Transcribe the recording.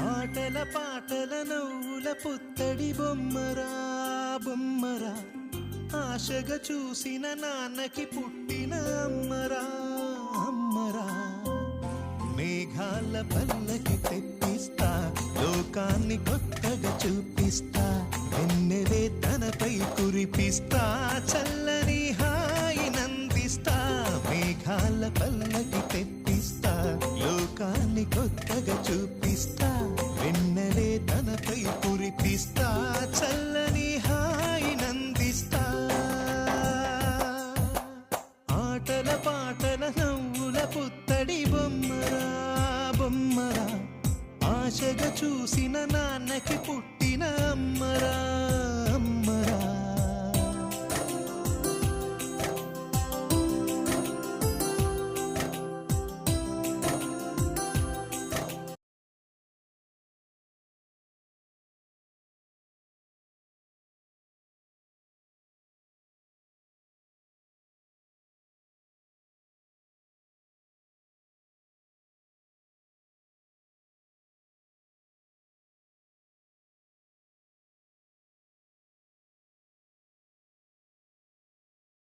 ఆటల పాటల నవ్వుల పుత్తడి బొమ్మరా బొమ్మరా, ఆశగా చూసిన నాన్నకి పుట్టిన అమ్మరా అమ్మరా. మేఘాల పల్లకి తెప్పిస్తా, లోకాన్ని కొత్తగా చూపిస్తా, వెన్నెలే తనపై కురిపిస్తా, చల్లని హాయి నందిస్తా. మేఘాల పల్లకి తెప్పిస్తా, లోకాన్ని కొత్తగా చూపిస్తా, వెన్నెలే తనపై కురిపిస్తా, చల్లని హాయి నందిస్తా. ఆటల పాటల నవ్వుల పుత్తడి బొమ్మరా బొమ్మరా, ఆశగా చూసిన నాన్నకి పుట్టిన అమ్మరా